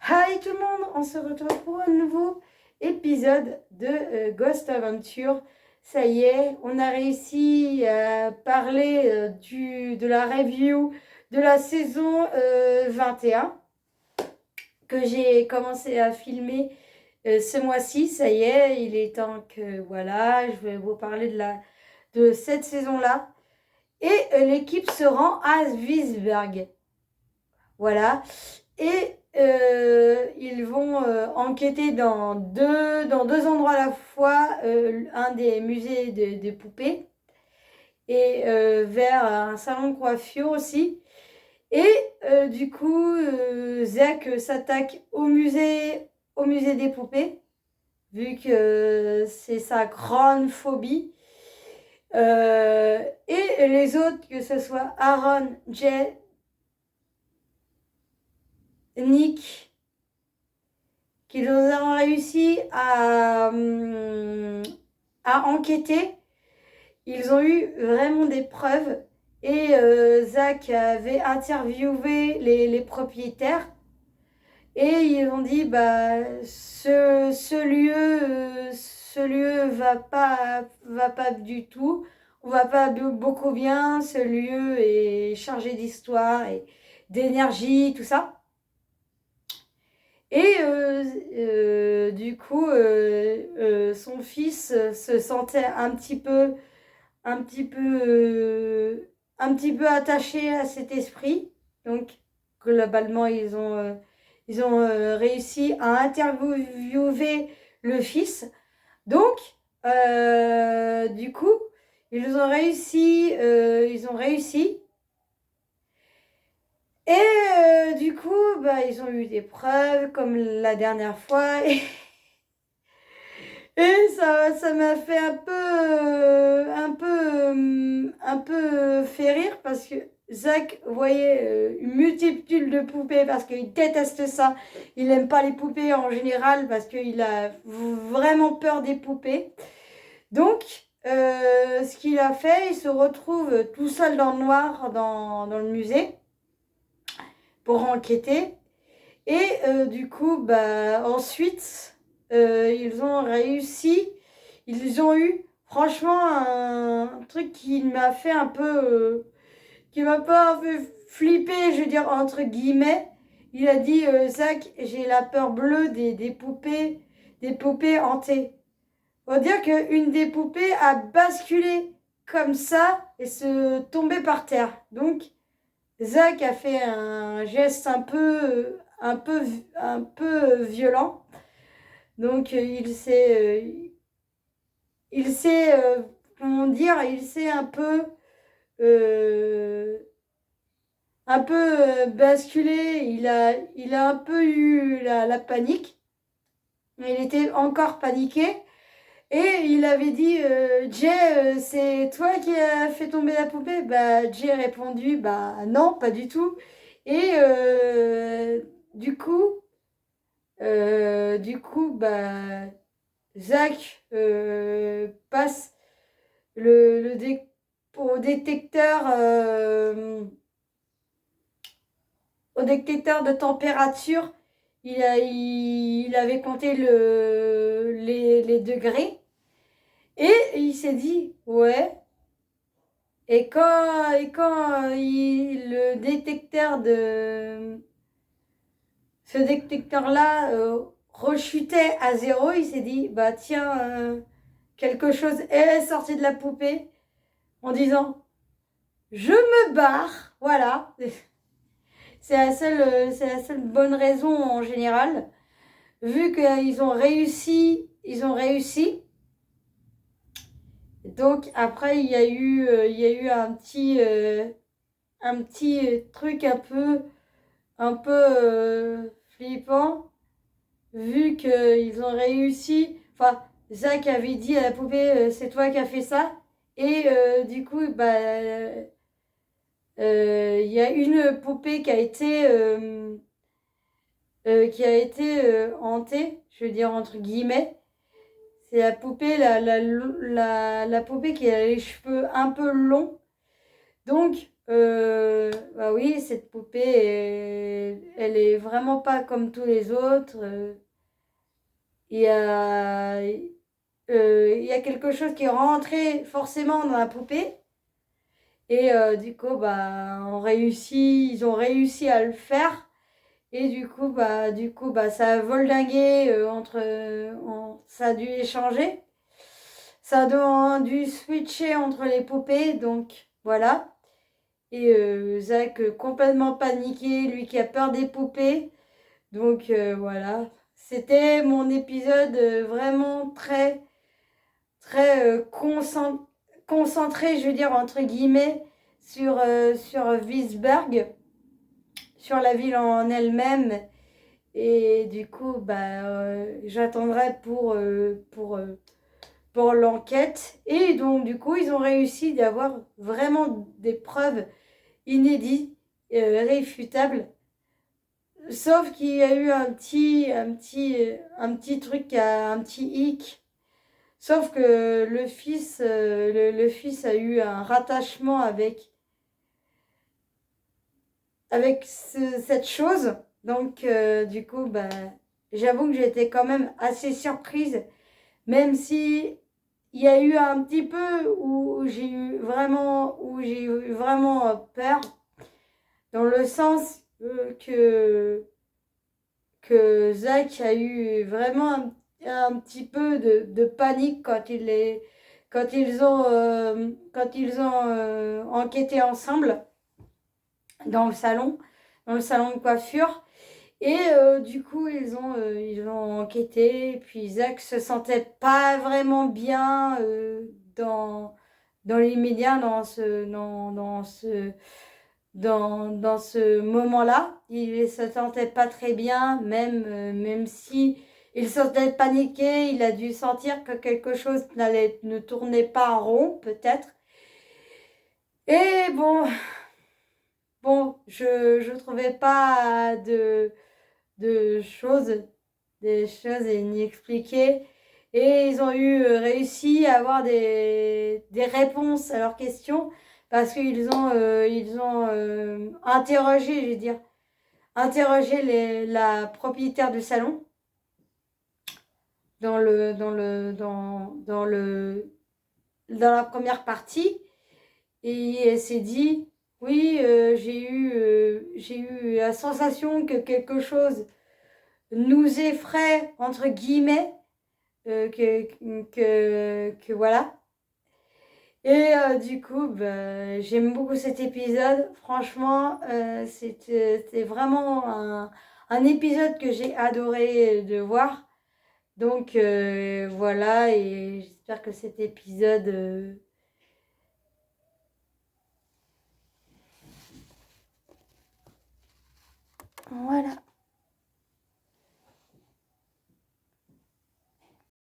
Hi tout le monde, on se retrouve pour un nouveau épisode de Ghost Adventure. Ça y est, on a réussi à parler de la review de la saison 21 que j'ai commencé à filmer ce mois-ci. Ça y est, il est temps que voilà, je vais vous parler de cette saison-là. Et l'équipe se rend à Wiesberg. Voilà. Et ils vont enquêter dans deux endroits à la fois, un des musées des poupées et vers un salon de coiffure aussi. Et du coup, Zach s'attaque au musée des poupées, vu que c'est sa grande phobie. Et les autres, que ce soit Aaron, Jay, Nick, qu'ils ont réussi à enquêter. Ils ont eu vraiment des preuves et Zach avait interviewé les propriétaires et ils ont dit bah ce lieu va pas du tout, on va pas beaucoup bien, ce lieu est chargé d'histoire et d'énergie, tout ça. Et du coup, son fils se sentait un petit peu attaché à cet esprit. Donc, globalement, ils ont réussi à interviewer le fils. Donc, du coup, ils ont réussi. Et du coup, bah, ils ont eu des preuves comme la dernière fois. Et ça m'a fait un peu fait rire parce que Zach voyait une multitude de poupées parce qu'il déteste ça. Il n'aime pas les poupées en général parce qu'il a vraiment peur des poupées. Donc, ce qu'il a fait, il se retrouve tout seul dans le noir dans le musée pour enquêter. Et du coup, bah, ensuite, ils ont eu franchement un truc qui m'a fait qui m'a pas un peu flipper, je veux dire, entre guillemets. Il a dit, Zach, j'ai la peur bleue des poupées hantées. On va dire qu'une des poupées a basculé comme ça et se tombait par terre. Donc, Zach a fait un geste un peu violent. Donc il s'est, comment dire, il s'est euh, un peu basculé. Il a un peu eu la panique. Il était encore paniqué. Et il avait dit, Jay, c'est toi qui as fait tomber la poupée? Bah, Jay a répondu, bah non, pas du tout. Et du coup, bah, Zach passe le dé- au détecteur de température. Il avait compté les degrés. Et il s'est dit, ouais. Et quand le détecteur ce détecteur-là rechutait à zéro, il s'est dit, bah tiens, quelque chose est sorti de la poupée en disant, je me barre, voilà. C'est la seule bonne raison en général. Vu qu'ils ont réussi, ils ont réussi. Donc après, il y a eu un petit truc un peu flippant, vu qu'ils ont réussi. Enfin, Zach avait dit à la poupée, c'est toi qui as fait ça. Et du coup, bah, il y a une poupée qui a été hantée, je veux dire entre guillemets. C'est la poupée, la poupée qui a les cheveux un peu longs. Donc, Bah oui, cette poupée, elle est vraiment pas comme tous les autres. Il y a, il y a quelque chose qui est rentré forcément dans la poupée. Et du coup, bah, ils ont réussi à le faire. Et du coup, ça a voldingué ça a dû échanger. Ça a dû switcher entre les poupées, donc voilà. Et Zach complètement paniqué, lui qui a peur des poupées. Donc voilà. C'était mon épisode vraiment très, très concentré, je veux dire, entre guillemets, sur Wiesberg, sur la ville en elle-même. Et du coup, j'attendrai pour l'enquête. Et donc, du coup, ils ont réussi d'avoir vraiment des preuves inédites, réfutables. Sauf qu'il y a eu un petit truc, un petit hic. Sauf que le fils a eu un rattachement avec cette chose. Donc, du coup, j'avoue que j'étais quand même assez surprise, même si il y a eu un petit peu où j'ai eu vraiment peur, dans le sens que Zach a eu vraiment un petit peu de panique quand ils ont enquêté ensemble dans le salon, dans le salon de coiffure. Et du coup, ils ont enquêté. Et puis Zach se sentait pas vraiment bien dans l'immédiat, dans ce moment-là. Il ne se sentait pas très bien, même si il se sentait paniqué. Il a dû sentir que quelque chose ne tournait pas en rond, peut-être. Et bon, je trouvais pas de choses, des choses inexpliquées. Et ils ont réussi à avoir des réponses à leurs questions parce ils ont interrogé, je veux dire, interrogé la propriétaire du salon dans la première partie. Et elle s'est dit, oui, j'ai eu la sensation que quelque chose nous effraie, entre guillemets, que voilà. Et du coup, j'aime beaucoup cet épisode. Franchement, c'était vraiment un épisode que j'ai adoré de voir. Donc voilà, et j'espère que cet épisode... Voilà.